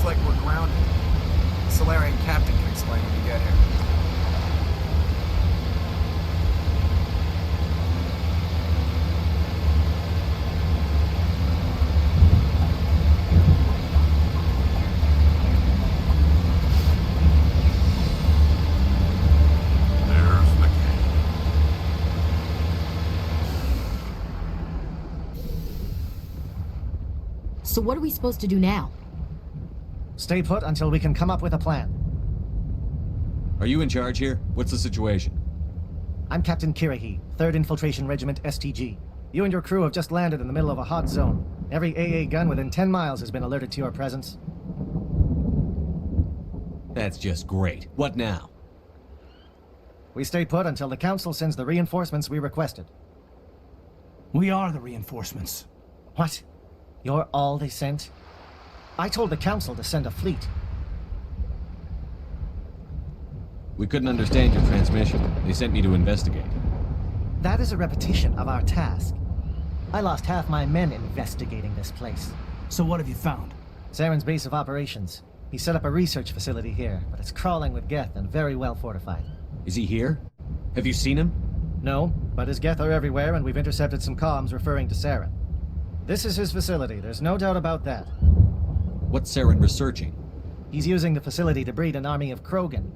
like we're grounded. The Solarian captain can explain when we get here. So what are we supposed to do now? Stay put until we can come up with a plan. Are you in charge here? What's the situation? I'm Captain Kirahi, 3rd Infiltration Regiment STG. You and your crew have just landed in the middle of a hot zone. Every AA gun within 10 miles has been alerted to your presence. That's just great. What now? We stay put until the Council sends the reinforcements we requested. We are the reinforcements. What? You're all they sent? I told the Council to send a fleet. We couldn't understand your transmission. They sent me to investigate. That is a repetition of our task. I lost half my men investigating this place. So what have you found? Saren's base of operations. He set up a research facility here, but it's crawling with Geth and very well fortified. Is he here? Have you seen him? No, but his Geth are everywhere and we've intercepted some comms referring to Saren. This is his facility, there's no doubt about that. What's Saren researching? He's using the facility to breed an army of Krogan.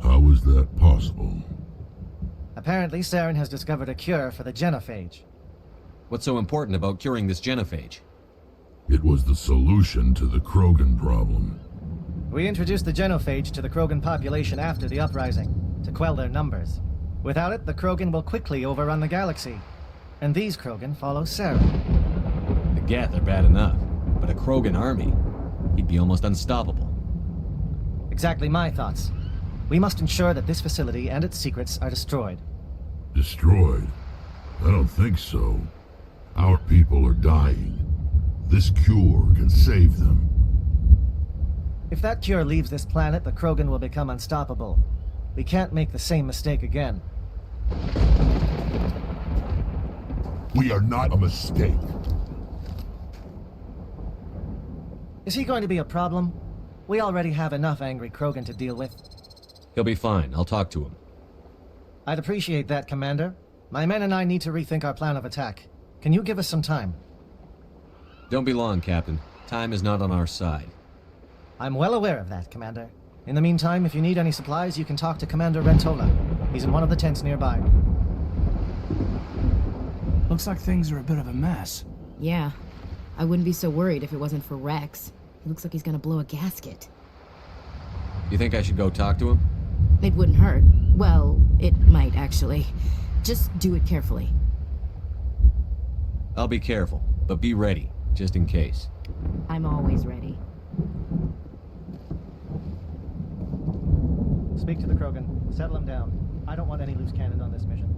How is that possible? Apparently, Saren has discovered a cure for the genophage. What's so important about curing this genophage? It was the solution to the Krogan problem. We introduced the genophage to the Krogan population after the uprising, to quell their numbers. Without it, the Krogan will quickly overrun the galaxy. And these Krogan follow Saren. The Geth are bad enough, but a Krogan army? He'd be almost unstoppable. Exactly my thoughts. We must ensure that this facility and its secrets are destroyed. Destroyed? I don't think so. Our people are dying. This cure can save them. If that cure leaves this planet, the Krogan will become unstoppable. We can't make the same mistake again. We are not a mistake. Is he going to be a problem? We already have enough angry Krogan to deal with. He'll be fine. I'll talk to him. I'd appreciate that, Commander. My men and I need to rethink our plan of attack. Can you give us some time? Don't be long, Captain. Time is not on our side. I'm well aware of that, Commander. In the meantime, if you need any supplies, you can talk to Commander Rentola. He's in one of the tents nearby. Looks like things are a bit of a mess. Yeah. I wouldn't be so worried if it wasn't for Rex. He looks like he's gonna blow a gasket. You think I should go talk to him? It wouldn't hurt. Well, it might, actually. Just do it carefully. I'll be careful, but be ready, just in case. I'm always ready. Speak to the Krogan. Settle him down. I don't want any loose cannon on this mission.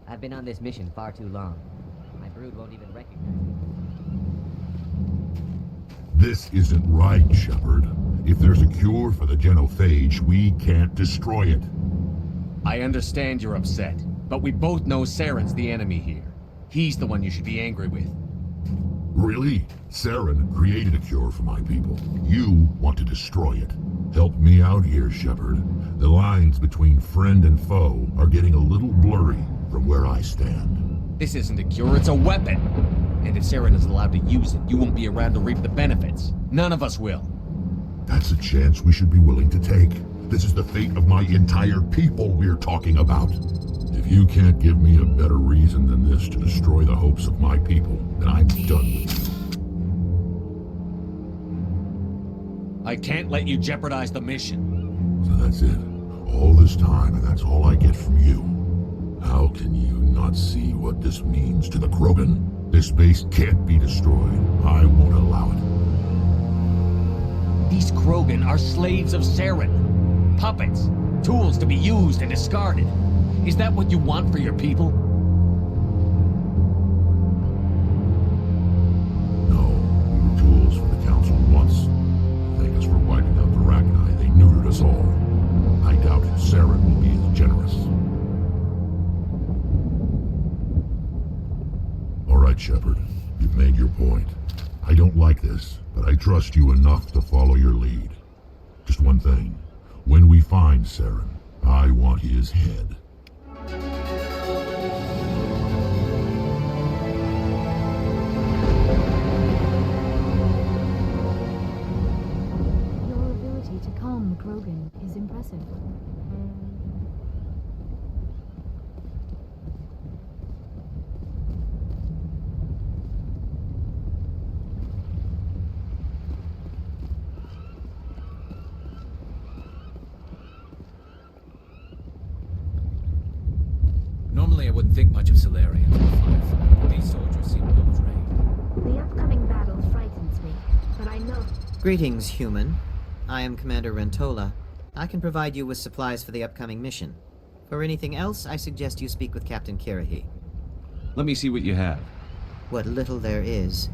I've been on this mission far too long. My brood won't even recognize me. This isn't right, Shepard. If there's a cure for the genophage, we can't destroy it. I understand you're upset, but we both know Saren's the enemy here. He's the one you should be angry with. Really? Saren created a cure for my people. You want to destroy it. Help me out here, Shepard. The lines between friend and foe are getting a little blurry from where I stand. This isn't a cure, it's a weapon! And if Saren is allowed to use it, you won't be around to reap the benefits. None of us will. That's a chance we should be willing to take. This is the fate of my entire people we're talking about. If you can't give me a better reason than this to destroy the hopes of my people, then I'm done with you. I can't let you jeopardize the mission. So that's it. All this time, and that's all I get from you. How can you not see what this means to the Krogan? This base can't be destroyed. I won't allow it. These Krogan are slaves of Saren. Puppets. Tools to be used and discarded. Is that what you want for your people? No, we were tools for the Council once. Thank us for wiping out the Rachni. They neutered us all. I doubt Saren will be as generous. Shepard. You've made your point. I don't like this, but I trust you enough to follow your lead. Just one thing. When we find Saren, I want his head. Your ability to calm the Krogan is impressive. Normally I wouldn't think much of Salarians or Firefly, but these soldiers seem well trained. The upcoming battle frightens me, but I know... Greetings, human. I am Commander Rentola. I can provide you with supplies for the upcoming mission. For anything else, I suggest you speak with Captain Kirahi. Let me see what you have. What little there is.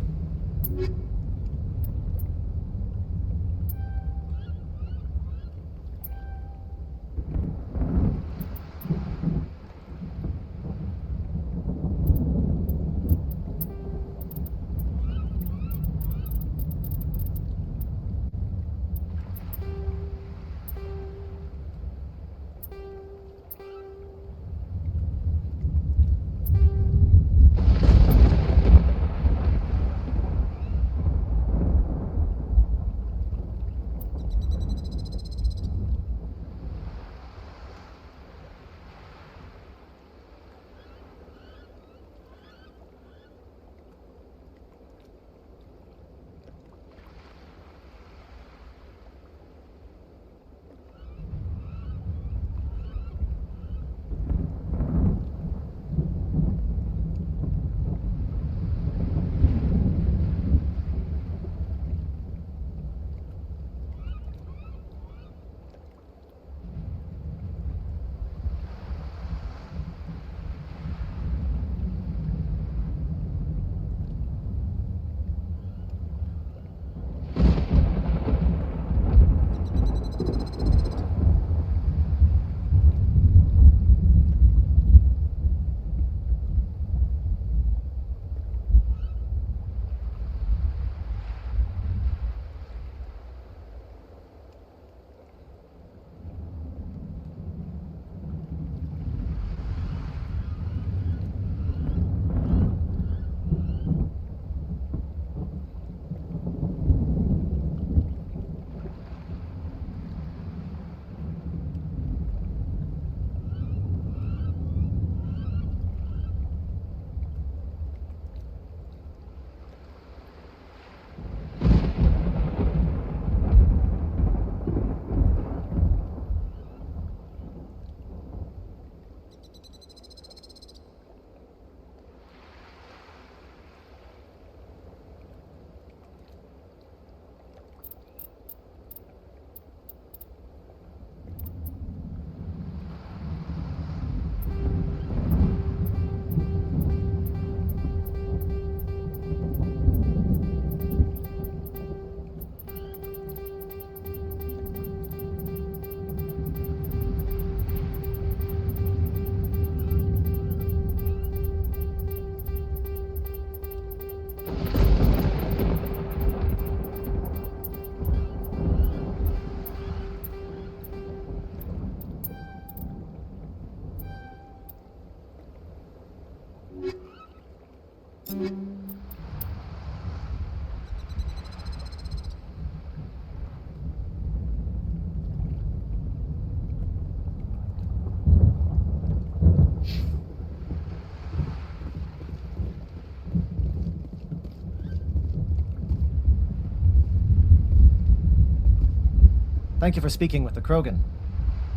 Thank you for speaking with the Krogan.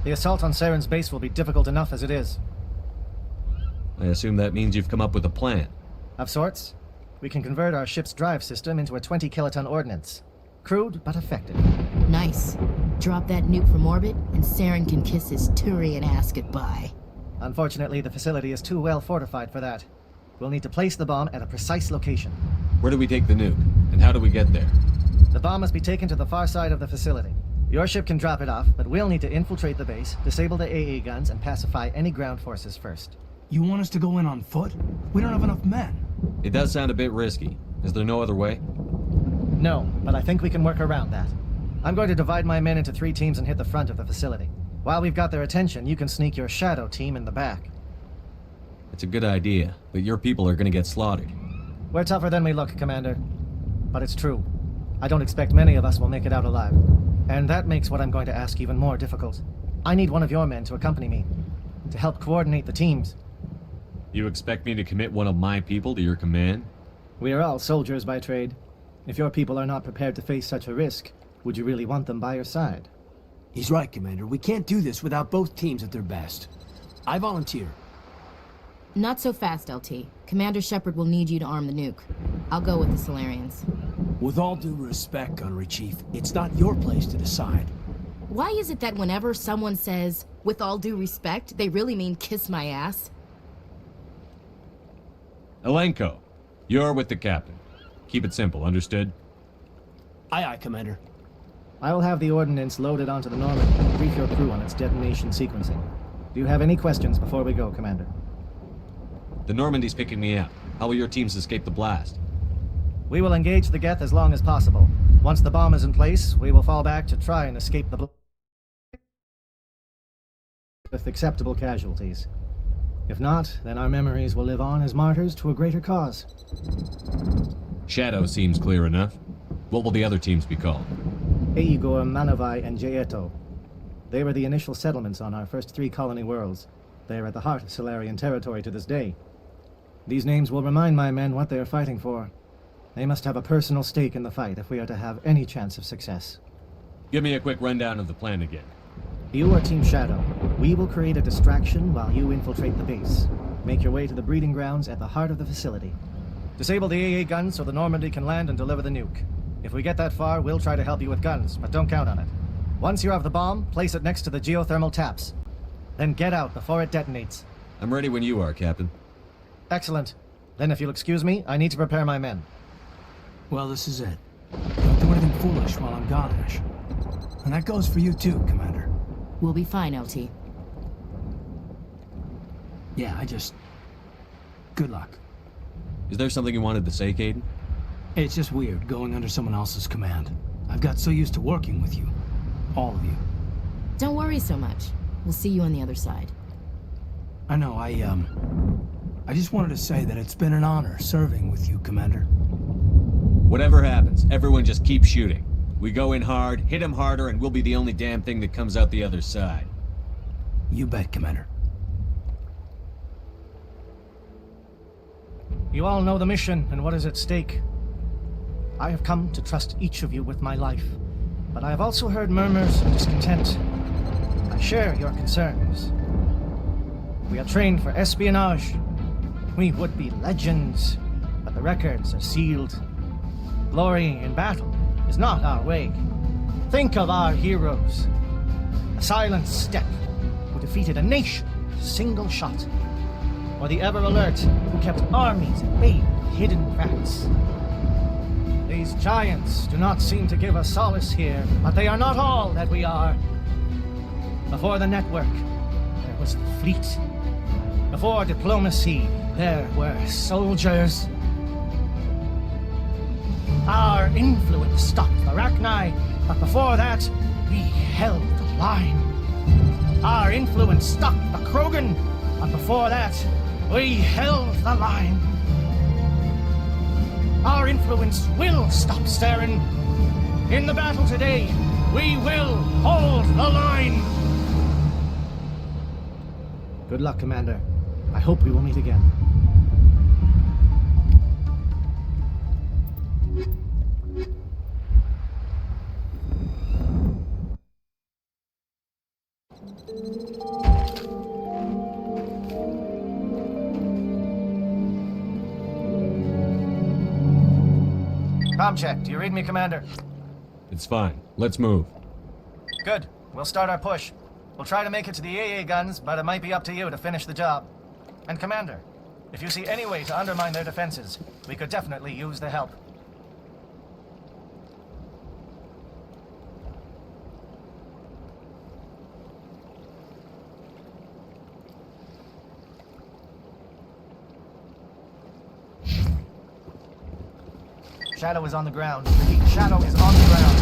The assault on Saren's base will be difficult enough as it is. I assume that means you've come up with a plan. Of sorts. We can convert our ship's drive system into a 20-kiloton ordnance. Crude, but effective. Nice. Drop that nuke from orbit, and Saren can kiss his Turian ass goodbye. Unfortunately, the facility is too well fortified for that. We'll need to place the bomb at a precise location. Where do we take the nuke? And how do we get there? The bomb must be taken to the far side of the facility. Your ship can drop it off, but we'll need to infiltrate the base, disable the AA guns, and pacify any ground forces first. You want us to go in on foot? We don't have enough men. It does sound a bit risky. Is there no other way? No, but I think we can work around that. I'm going to divide my men into 3 teams and hit the front of the facility. While we've got their attention, you can sneak your shadow team in the back. It's a good idea, but your people are gonna get slaughtered. We're tougher than we look, Commander. But it's true. I don't expect many of us will make it out alive. And that makes what I'm going to ask even more difficult. I need one of your men to accompany me, to help coordinate the teams. You expect me to commit one of my people to your command? We are all soldiers by trade. If your people are not prepared to face such a risk, would you really want them by your side? He's right, Commander. We can't do this without both teams at their best. I volunteer. Not so fast, LT. Commander Shepard will need you to arm the nuke. I'll go with the Solarians. With all due respect, Gunnery Chief, it's not your place to decide. Why is it that whenever someone says, with all due respect, they really mean kiss my ass? Elenko, you're with the captain. Keep it simple, understood? Aye, aye, Commander. I will have the ordnance loaded onto the Normandy and brief your crew on its detonation sequencing. Do you have any questions before we go, Commander? The Normandy's picking me up. How will your teams escape the blast? We will engage the Geth as long as possible. Once the bomb is in place, we will fall back to try and escape the blast with acceptable casualties. If not, then our memories will live on as martyrs to a greater cause. Shadow seems clear enough. What will the other teams be called? Eigor, Manavai, and Jaeto. They were the initial settlements on our first 3 colony worlds. They are at the heart of Solarian territory to this day. These names will remind my men what they are fighting for. They must have a personal stake in the fight if we are to have any chance of success. Give me a quick rundown of the plan again. You are Team Shadow. We will create a distraction while you infiltrate the base. Make your way to the breeding grounds at the heart of the facility. Disable the AA guns so the Normandy can land and deliver the nuke. If we get that far, we'll try to help you with guns, but don't count on it. Once you have the bomb, place it next to the geothermal taps. Then get out before it detonates. I'm ready when you are, Captain. Excellent. Then if you'll excuse me, I need to prepare my men. Well, this is it. Don't do anything foolish while I'm gone, Ash. And that goes for you too, Commander. We'll be fine, LT. Yeah, good luck. Is there something you wanted to say, Caden? It's just weird going under someone else's command. I've got so used to working with you. All of you. Don't worry so much. We'll see you on the other side. I know, I just wanted to say that it's been an honor serving with you, Commander. Whatever happens, everyone just keep shooting. We go in hard, hit them harder, and we'll be the only damn thing that comes out the other side. You bet, Commander. You all know the mission and what is at stake. I have come to trust each of you with my life, but I have also heard murmurs of discontent. I share your concerns. We are trained for espionage. We would be legends, but the records are sealed. Glory in battle is not our way. Think of our heroes. A silent step who defeated a nation with a single shot. Or the ever-alert who kept armies at bay with hidden cracks. These giants do not seem to give us solace here, but they are not all that we are. Before the network, there was the fleet. Before diplomacy, there were soldiers. Our influence stopped the Arachni, but before that, we held the line. Our influence stopped the Krogan, but before that, we held the line. Our influence will stop Saren. In the battle today, we will hold the line. Good luck, Commander. I hope we will meet again. Com check. Do you read me, Commander? It's fine. Let's move. Good. We'll start our push. We'll try to make it to the AA guns, but it might be up to you to finish the job. And Commander, if you see any way to undermine their defenses, we could definitely use the help. Shadow is on the ground. Repeat, Shadow is on the ground.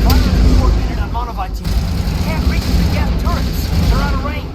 Fire is coordinated on Monovite team. Can't reach the gap turrets. They're out of range.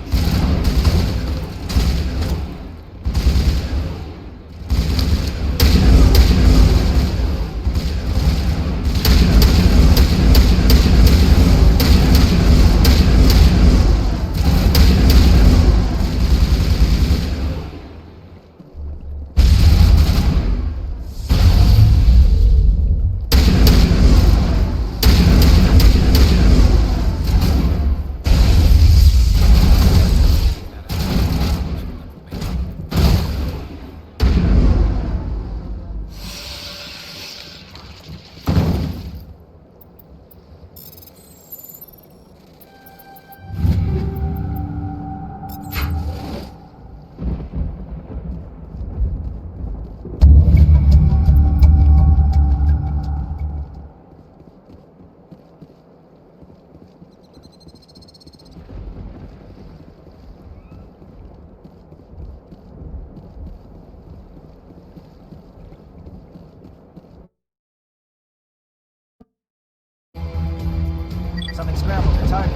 Something scrambled their target.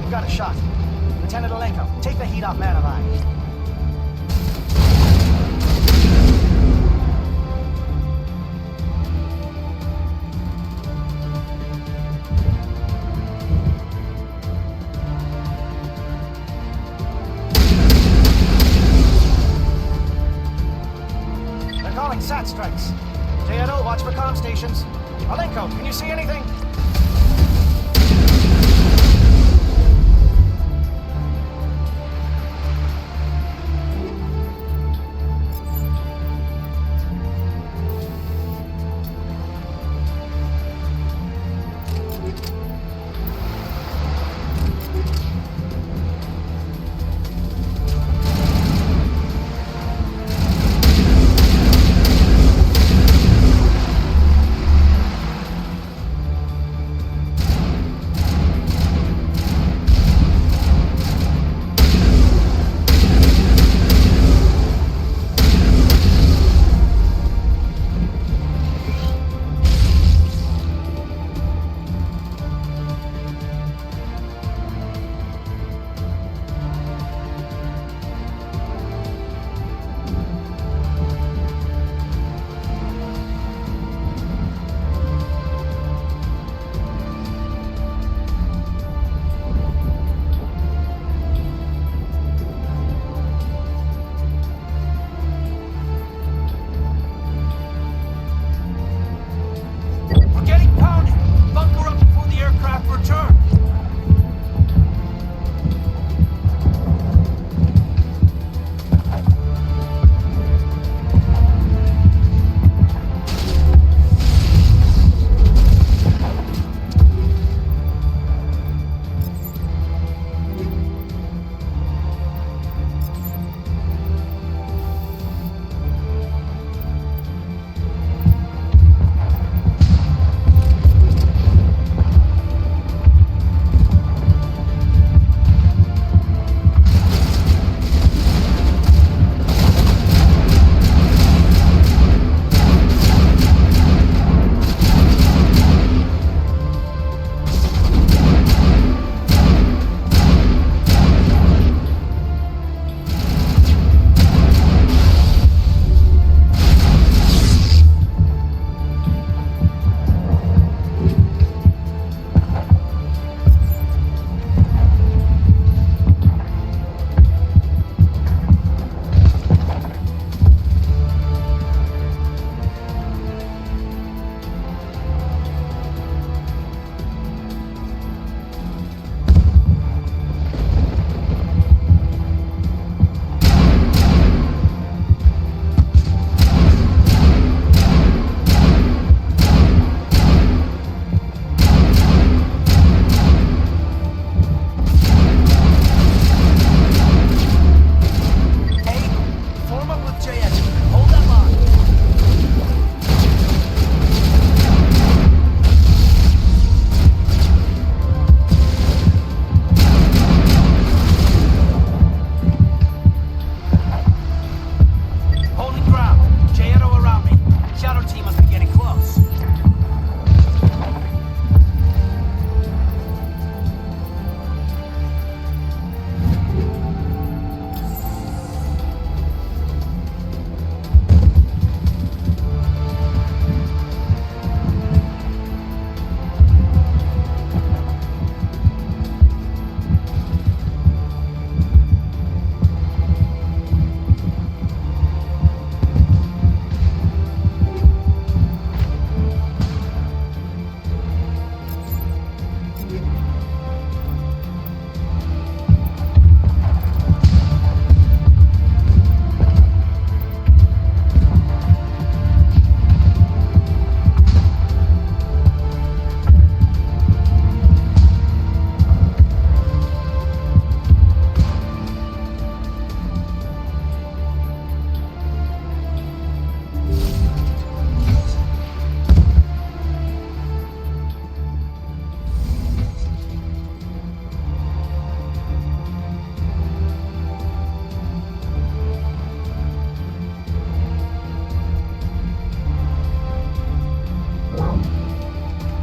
We've got a shot. Lieutenant Alenko, take the heat off Man Alive. They're calling SAT strikes. JNO, watch for comm stations. Alenko, can you see anything? getting close.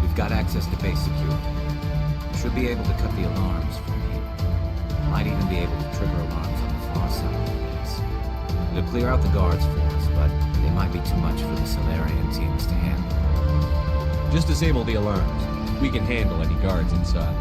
We've got access to base security. Should be able to cut the alarms from here. Might even be able to trigger alarms on the far side of the base. It'll clear out the guards for us, but they might be too much for the Solarian teams to handle. Just disable the alarms. We can handle any guards inside.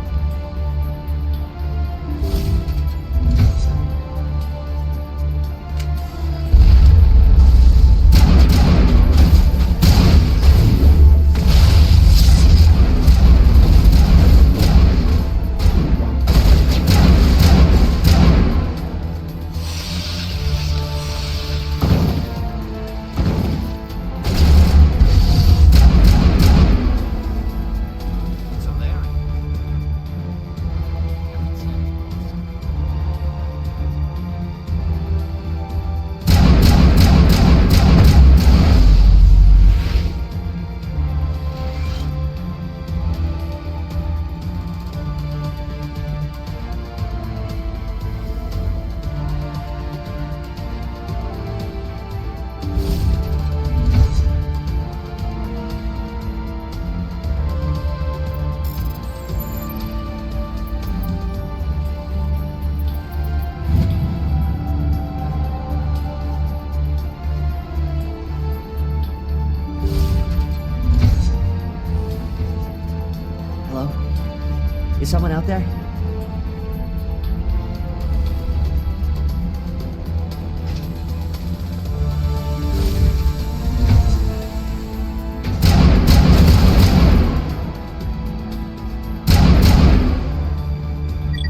Is someone out there?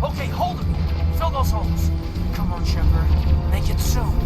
Okay, hold him. Fill those holes. Come on, Shepard. Make it soon.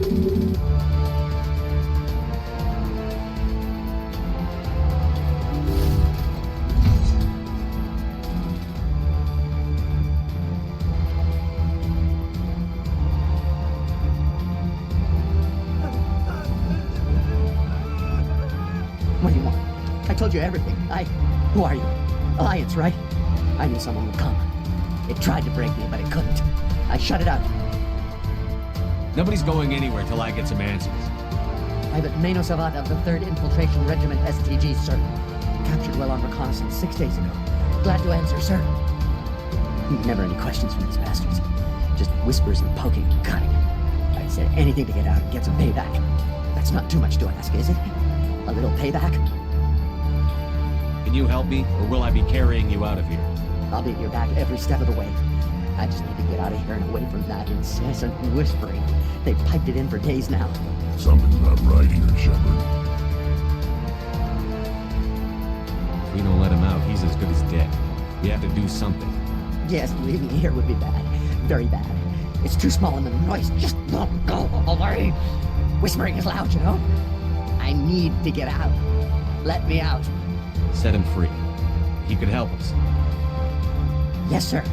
What do you want? I told you everything. Who are you? Alliance, right? I knew someone would come. It tried to break me, but it couldn't. I shut it out. Nobody's going anywhere till I get some answers. Private Mano Savat of the 3rd Infiltration Regiment STG, sir. Captured well on reconnaissance 6 days ago. Glad to answer, sir. Never any questions from these bastards. Just whispers and poking and cutting. I said anything to get out and get some payback. That's not too much to ask, is it? A little payback? Can you help me, or will I be carrying you out of here? I'll be at your back every step of the way. I just need to get out of here and away from that incessant whispering. They've piped it in for days now. Something's not right here, Shepard. If we don't let him out, he's as good as dead. We have to do something. Yes, leaving here would be bad. Very bad. It's too small and the noise just won't go away. Whispering is loud, you know? I need to get out. Let me out. Set him free. He could help us. Yes, sir.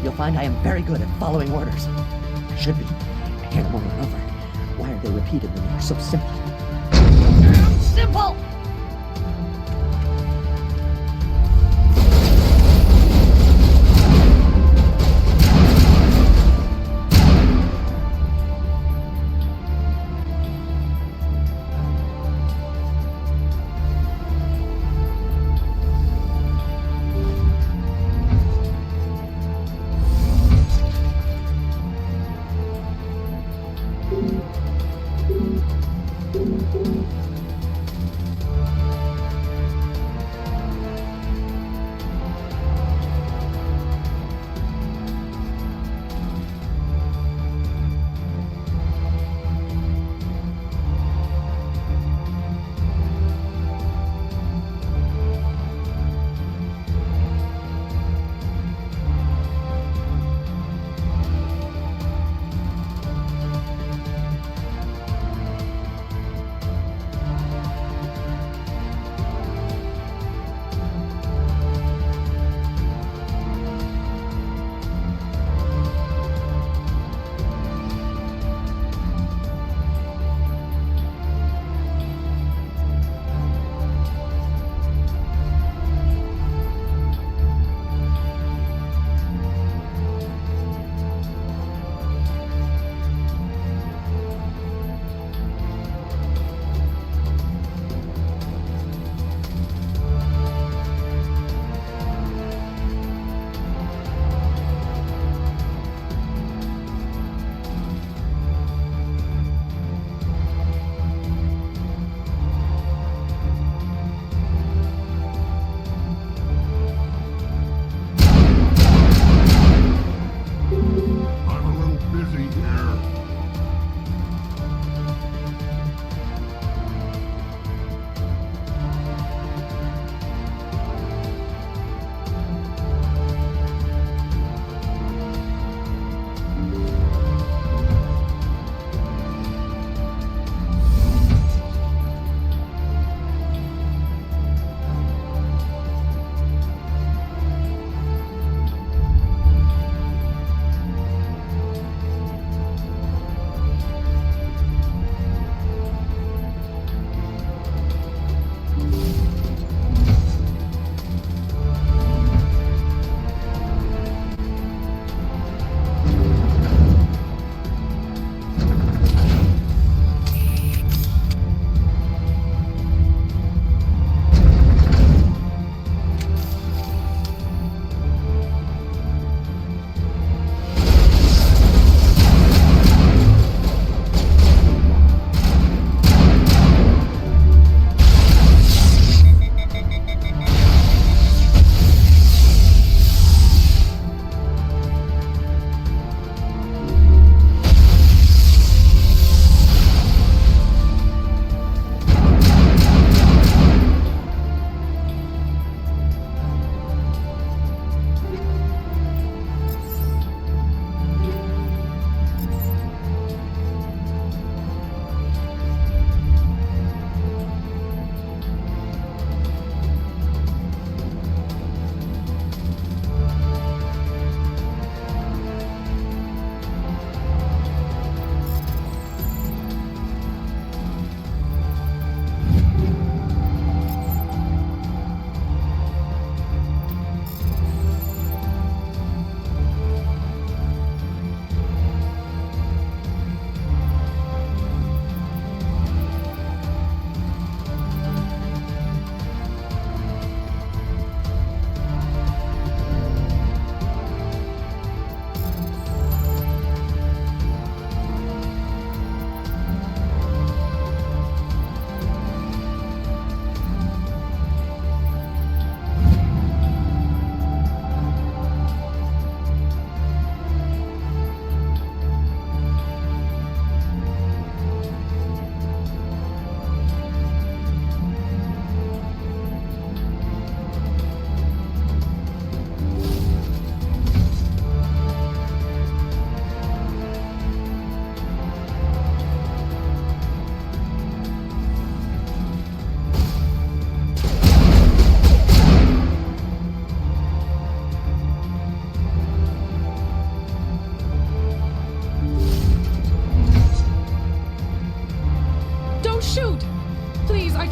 You'll find I am very good at following orders. I should be. I hear them over and over. Why are they repeated when they are so simple? Simple!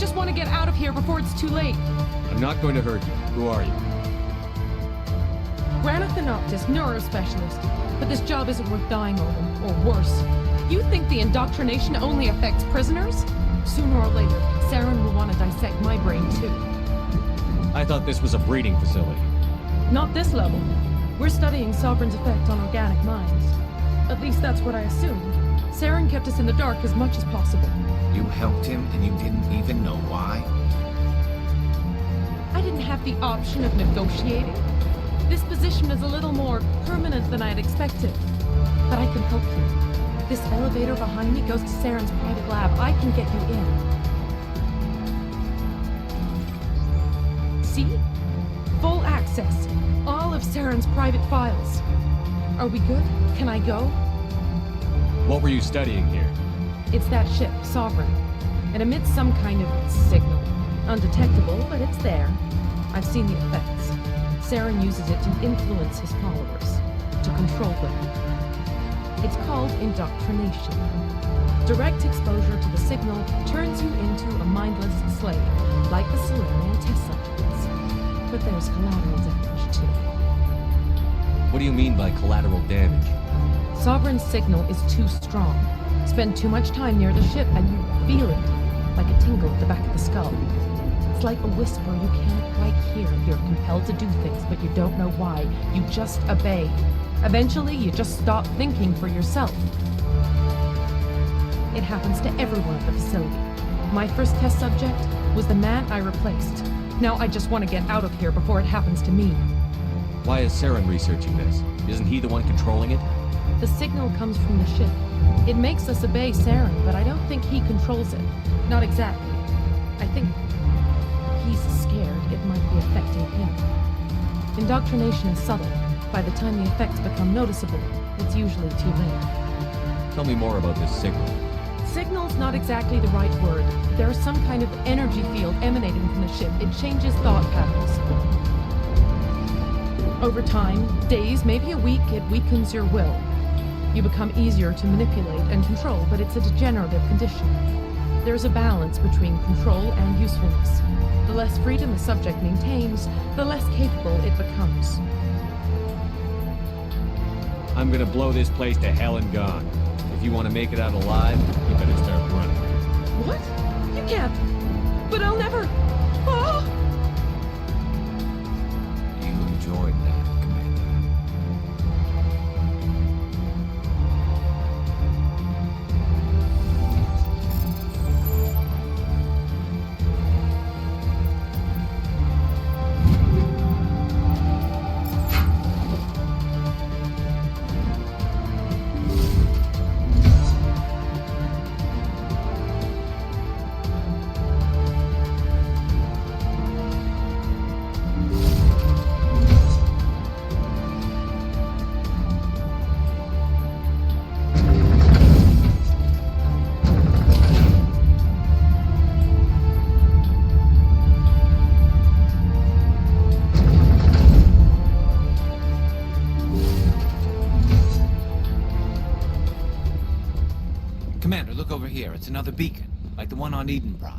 just want to get out of here before it's too late. I'm not going to hurt you. Who are you? Granith Optis, neurospecialist. But this job isn't worth dying over, or worse. You think the indoctrination only affects prisoners? Sooner or later, Saren will want to dissect my brain too. I thought this was a breeding facility. Not this level. We're studying Sovereign's effect on organic minds. At least that's what I assumed. Saren kept us in the dark as much as possible. You helped him and you didn't even know why? I didn't have the option of negotiating. This position is a little more permanent than I'd expected. But I can help you. This elevator behind me goes to Saren's private lab. I can get you in. See? Full access. All of Saren's private files. Are we good? Can I go? What were you studying here? It's that ship, Sovereign. It emits some kind of signal. Undetectable, but it's there. I've seen the effects. Saren uses it to influence his followers, to control them. It's called indoctrination. Direct exposure to the signal turns you into a mindless slave, like the Solarian test subjects. But there's collateral damage, too. What do you mean by collateral damage? Sovereign's signal is too strong. Spend too much time near the ship and you feel it, like a tingle at the back of the skull. It's like a whisper you can't quite hear. You're compelled to do things, but you don't know why. You just obey. Eventually, you just stop thinking for yourself. It happens to everyone at the facility. My first test subject was the man I replaced. Now I just want to get out of here before it happens to me. Why is Saren researching this? Isn't he the one controlling it? The signal comes from the ship. It makes us obey Saren, but I don't think he controls it. Not exactly. I think he's scared it might be affecting him. Indoctrination is subtle. By the time the effects become noticeable, it's usually too late. Tell me more about this signal. Signal's not exactly the right word. There's some kind of energy field emanating from the ship. It changes thought patterns. Over time, days, maybe a week, it weakens your will. You become easier to manipulate and control, but it's a degenerative condition. There's a balance between control and usefulness. The less freedom the subject maintains, the less capable it becomes. I'm gonna blow this place to hell and gone. If you want to make it out alive, you better start running. What? You can't. But I'll never. Oh! You enjoyed that, Commander. Commander, look over here. It's another beacon, like the one on Edenbrod.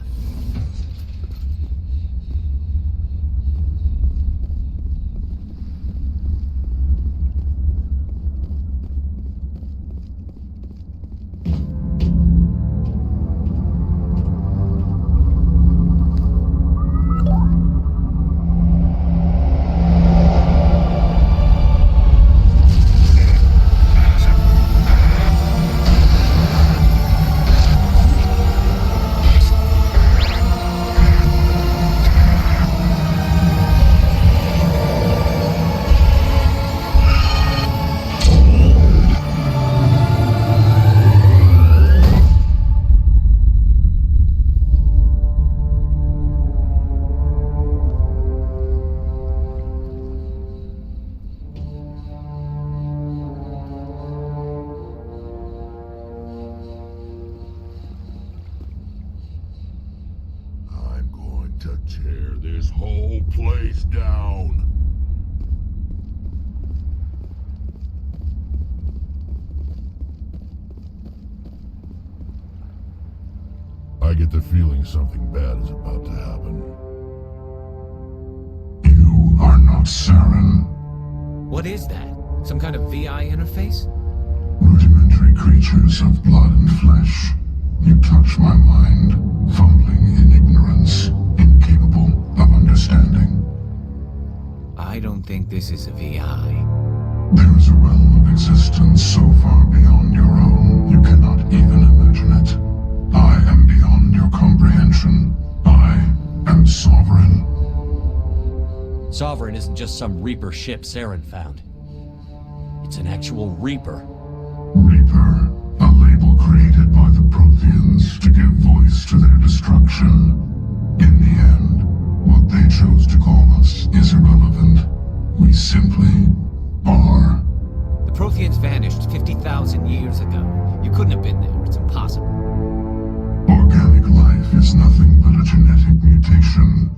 To tear this whole place down. I get the feeling something bad is about to happen. You are not Saren. What is that? Some kind of VI interface? Rudimentary creatures of blood and flesh. You touch my mind, fumbling in ignorance, incapable of understanding. I don't think this is a VI. There is a realm of existence so far beyond your own, you cannot even imagine it. I am beyond your comprehension. I am Sovereign. Sovereign isn't just some Reaper ship Saren found. It's an actual Reaper. Reaper, a label created by the Protheans to give voice to their destruction. In the end, what they chose to call us is irrelevant. We simply are. The Protheans vanished 50,000 years ago. You couldn't have been there. It's impossible. Organic life is nothing but a genetic mutation.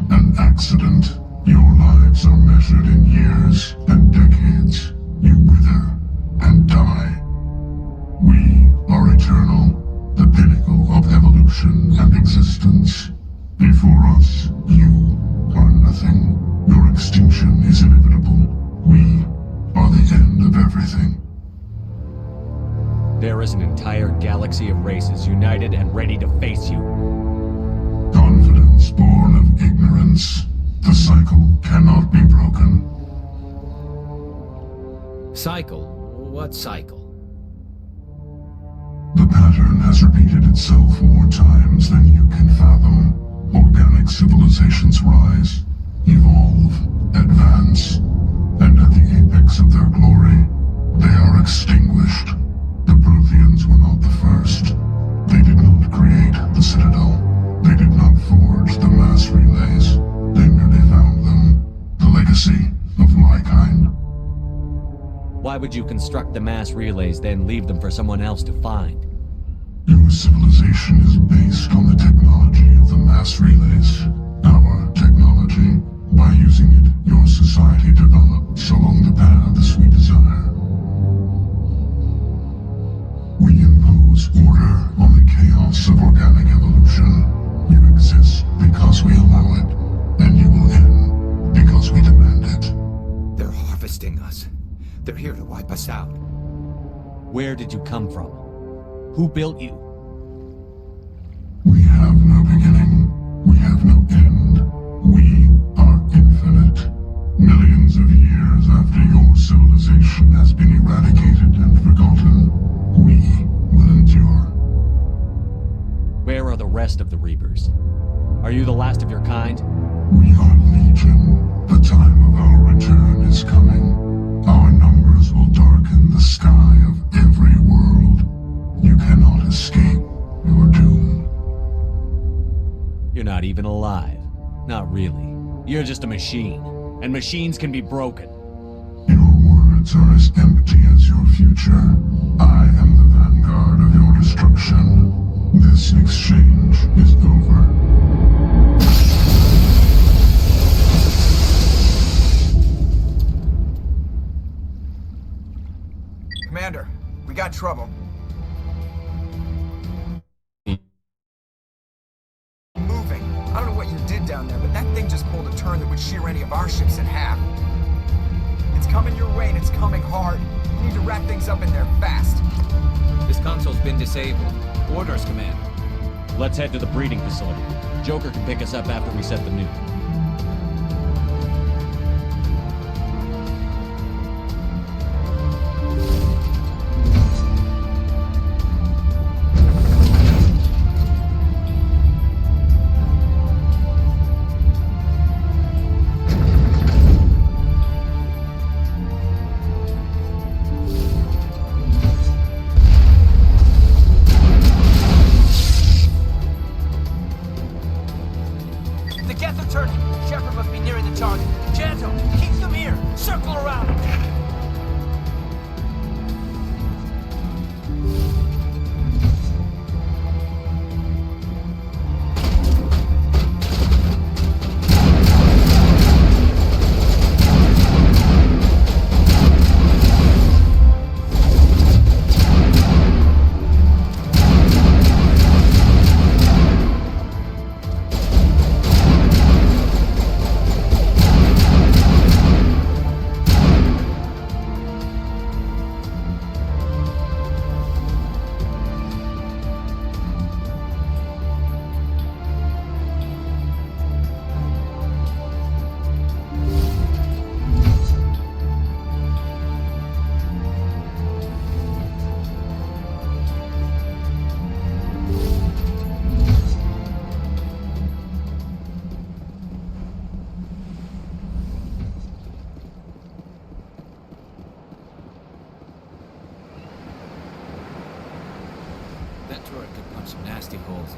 An accident. Your lives are measured in years and decades. You wither and die. We are eternal, the pinnacle of evolution and existence. Before us, you are nothing. Your extinction is inevitable. We are the end of everything. There is an entire galaxy of races united and ready to face you. Confidence born of ignorance. The cycle cannot be broken. Cycle? What cycle? The pattern has repeated itself more times than you can fathom. Organic civilizations rise, evolve, advance, and at the apex of their glory, they are extinguished. The Protheans were not the first. They did not create the Citadel. They did not forge the mass relays. They merely found them. The legacy of my kind. Why would you construct the mass relays, then leave them for someone else to find? Your civilization is based on the technology of the mass relays. Our technology. By using it, your society develops along the paths we desire. We impose order on the chaos of organic evolution. You exist because we allow it, and you will end because we demand it. They're harvesting us. They're here to wipe us out. Where did you come from? Who built you? We have no beginning. We have no end. We are infinite. Millions of years after your civilization has been eradicated and forgotten, we will endure. Where are the rest of the Reapers? Are you the last of your kind? We are Legion. The time of our return is coming. Our numbers will darken the sky of every world. You cannot escape your doom. You're not even alive. Not really. You're just a machine. And machines can be broken. Your words are as empty as your future. I am the vanguard of your destruction. This exchange is over. Commander, we got trouble. Moving. I don't know what you did down there, but that thing just pulled a turn that would shear any of our ships in half. It's coming your way, and it's coming hard. You need to wrap things up in there fast. This console's been disabled. Orders, Commander. Let's head to the breeding facility. Joker can pick us up after we set the nuke. The Geth are turning. That turret could punch some nasty holes.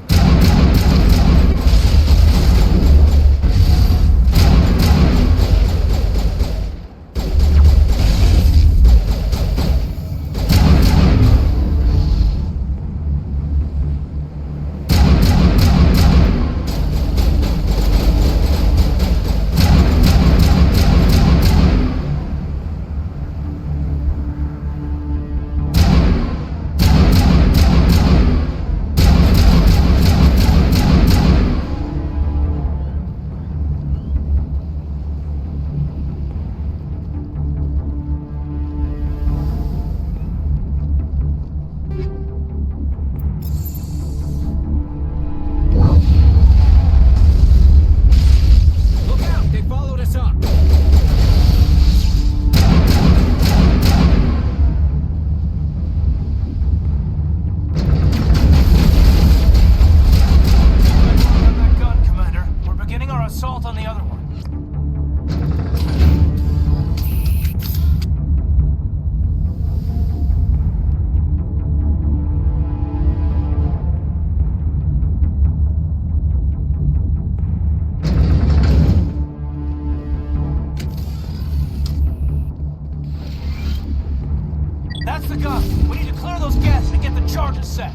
That's the gun. We need to clear those gases and get the charges set.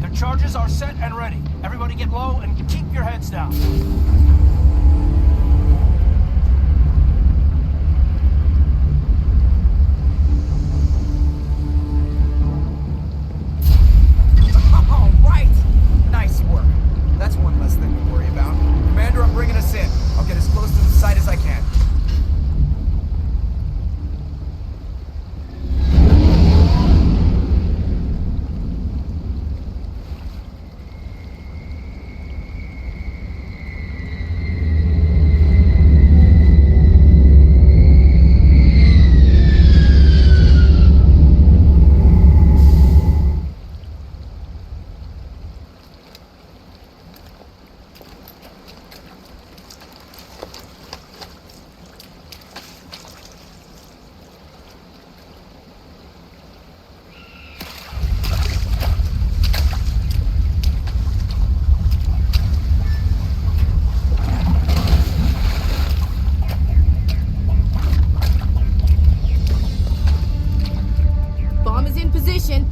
The charges are set and ready. Everybody get low and keep your heads down.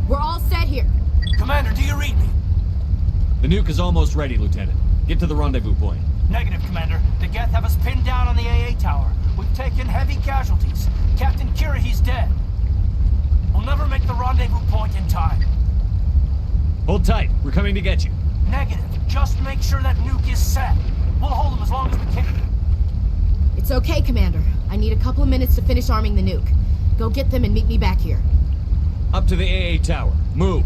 We're all set here. Commander, do you read me? The nuke is almost ready, Lieutenant. Get to the rendezvous point. Negative, Commander. The Geth have us pinned down on the AA tower. We've taken heavy casualties. Captain Kirahi's dead. We'll never make the rendezvous point in time. Hold tight. We're coming to get you. Negative. Just make sure that nuke is set. We'll hold them as long as we can. It's okay, Commander. I need a couple of minutes to finish arming the nuke. Go get them and meet me back here. Up to the AA tower. Move.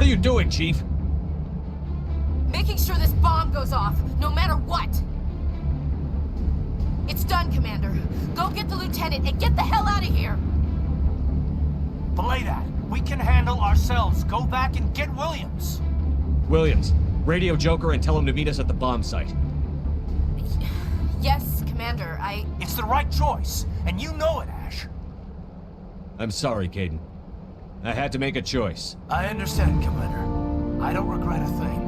What are you doing, Chief? Making sure this bomb goes off, no matter what. It's done, Commander. Go get the lieutenant and get the hell out of here. Belay that. We can handle ourselves. Go back and get Williams. Williams, radio Joker and tell him to meet us at the bomb site. Yes, Commander, It's the right choice, and you know it, Ash. I'm sorry, Caden. I had to make a choice. I understand, Commander. I don't regret a thing.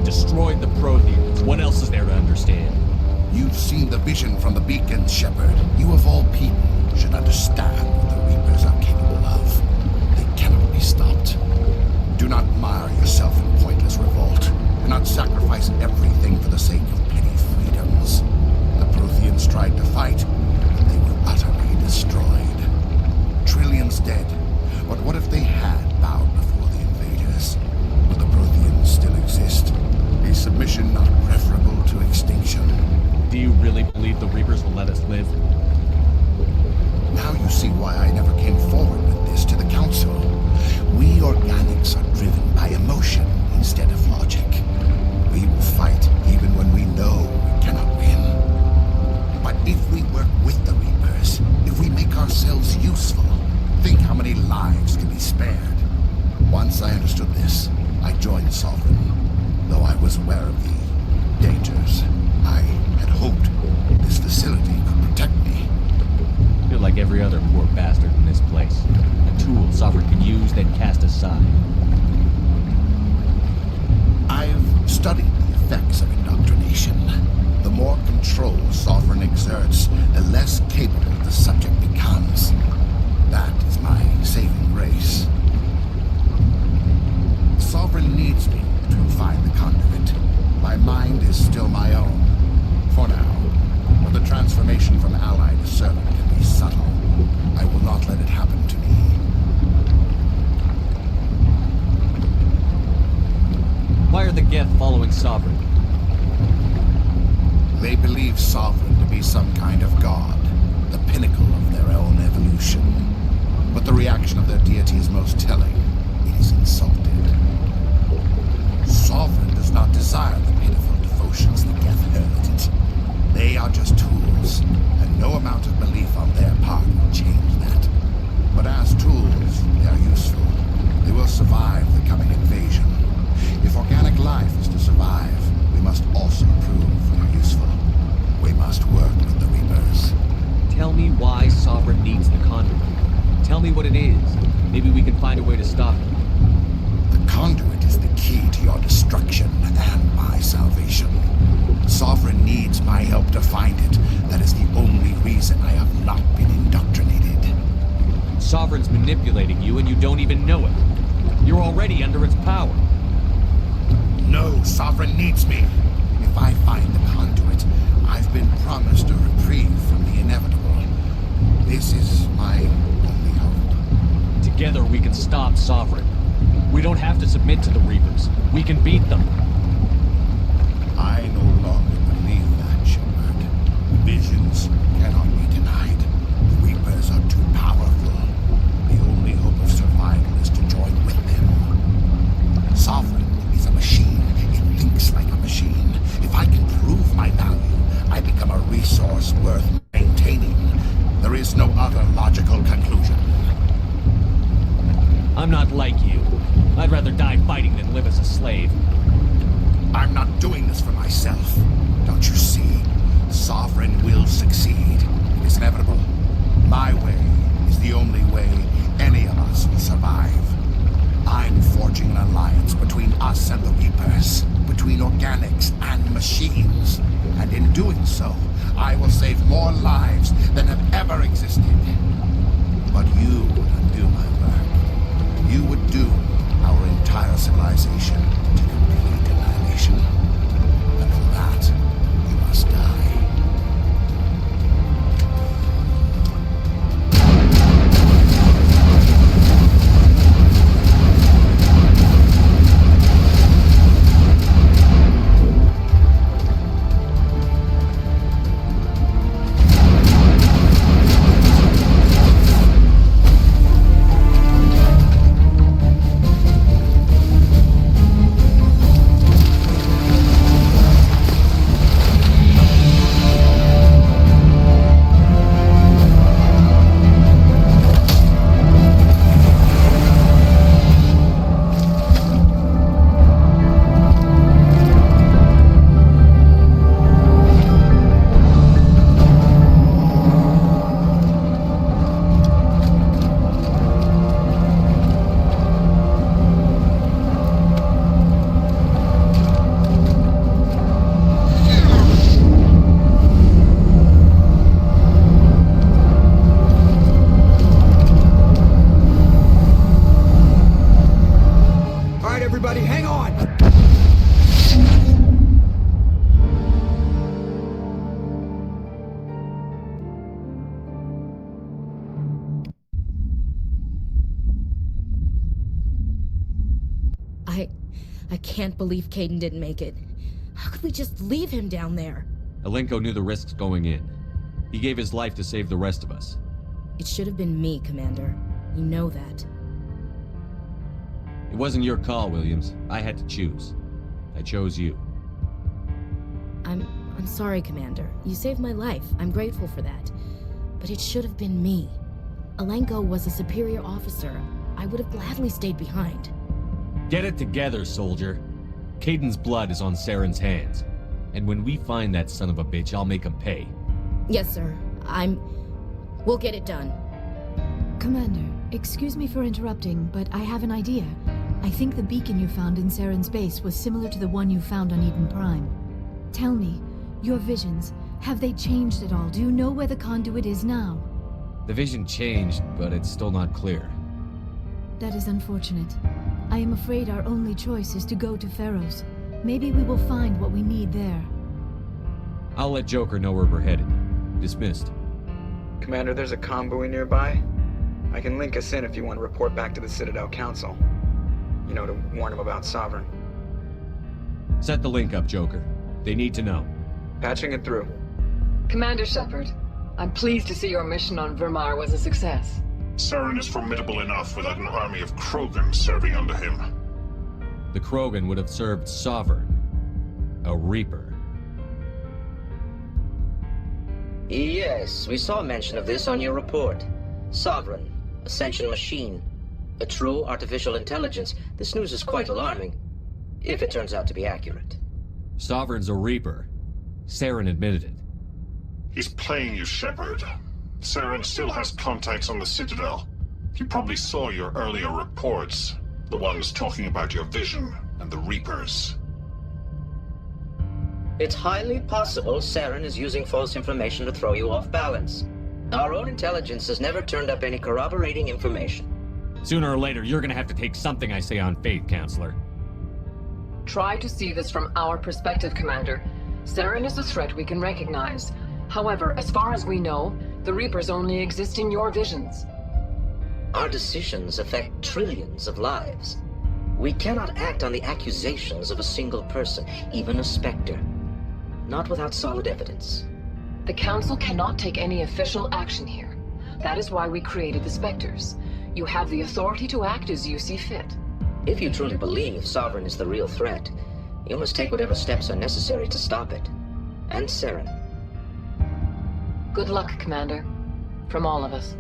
Destroyed the Protheans. What else is there to understand? You've seen the vision from the beacon, Shepard. You of all people should understand what the Reapers are capable of. They cannot be stopped. Do not mire yourself in pointless revolt. Do not sacrifice everything for the sake of petty freedoms. The Protheans tried to fight, but they were utterly destroyed. Trillions dead. But what if they had bowed before the invaders? Would the Protheans still exist? Is submission not preferable to extinction? Do you really believe the Reapers will let us live? Now you see why I never came forward with this to the Council. We organics are driven by emotion instead of logic. We will fight even when we know we cannot win. But if we work with the Reapers, if we make ourselves useful, think how many lives can be spared. Once I understood this, I joined Sovereign. Though I was aware of the dangers, I had hoped this facility could protect me. You're like every other poor bastard in this place. A tool Sovereign can use, then cast aside. I've studied the effects of indoctrination. The more control Sovereign exerts, the less capable the subject becomes. That is my saving grace. Sovereign needs me to find the conduit. My mind is still my own. For now. But the transformation from ally to servant can be subtle. I will not let it happen to me. Why are the Geth following Sovereign? They believe Sovereign to be some kind of god, the pinnacle of their own evolution. But the reaction of their deity is most telling. It is insulted. Sovereign does not desire the pitiful devotions the Geth hurl at it. They are just tools, and no amount of belief on their part will change that. But as tools, they are useful. They will survive the coming invasion. If organic life is to survive, we must also prove we are useful. We must work with the Reapers. Tell me why me what it is. Maybe we can find a way to stop it. The conduit is the key to your destruction and my salvation. Sovereign needs my help to find it. That is the only reason I have not been indoctrinated. Sovereign's manipulating you and you don't even know it. You're already under its power. No, Sovereign needs me. If I find the conduit, I've been promised a reprieve from the inevitable. This is my only hope. Together we can stop Sovereign. We don't have to submit to the Reapers. We can beat them. I no longer believe that, Shepard. Visions cannot be denied. The Reapers are too powerful. The only hope of survival is to join with them. Sovereign is a machine. It thinks like a machine. If I can prove my value, I become a resource worth maintaining. There is no other logical conclusion. I'm not like you. I'd rather die fighting than live as a slave. I'm not doing this for myself. Don't you see? Sovereign will succeed. It is inevitable. My way is the only way any of us will survive. I'm forging an alliance between us and the Reapers, between organics and machines. And in doing so, I will save more lives than have ever existed. But you would undo my work. You would doom our entire civilization to complete annihilation. And for that, you must die. I can't believe Caden didn't make it. How could we just leave him down there? Alenko knew the risks going in. He gave his life to save the rest of us. It should have been me, Commander. You know that. It wasn't your call, Williams. I had to choose. I chose you. I'm sorry, Commander. You saved my life. I'm grateful for that. But it should have been me. Alenko was a superior officer. I would have gladly stayed behind. Get it together, soldier. Caden's blood is on Saren's hands. And when we find that son of a bitch, I'll make him pay. Yes, sir. We'll get it done. Commander, excuse me for interrupting, but I have an idea. I think the beacon you found in Saren's base was similar to the one you found on Eden Prime. Tell me, your visions, have they changed at all? Do you know where the conduit is now? The vision changed, but it's still not clear. That is unfortunate. I am afraid our only choice is to go to Pharaoh's. Maybe we will find what we need there. I'll let Joker know where we're headed. Dismissed. Commander, there's a convoy nearby. I can link us in if you want to report back to the Citadel Council. You know, to warn them about Sovereign. Set the link up, Joker. They need to know. Patching it through. Commander Shepard, I'm pleased to see your mission on Vermar was a success. Saren is formidable enough without an army of Krogan serving under him. The Krogan would have served Sovereign. A Reaper. Yes, we saw mention of this on your report. Sovereign, Ascension machine. A true artificial intelligence. This news is quite alarming. If it turns out to be accurate. Sovereign's a Reaper. Saren admitted it. He's playing you, Shepard. Saren still has contacts on the Citadel. You probably saw your earlier reports. The ones talking about your vision and the Reapers. It's highly possible Saren is using false information to throw you off balance. Our own intelligence has never turned up any corroborating information. Sooner or later, you're gonna have to take something I say on faith, Counselor. Try to see this from our perspective, Commander. Saren is a threat we can recognize. However, as far as we know, the Reapers only exist in your visions. Our decisions affect trillions of lives. We cannot act on the accusations of a single person, even a Spectre. Not without solid evidence. The Council cannot take any official action here. That is why we created the Spectres. You have the authority to act as you see fit. If you truly believe Sovereign is the real threat, you must take whatever steps are necessary to stop it. And Saren. Good luck, Commander. From all of us.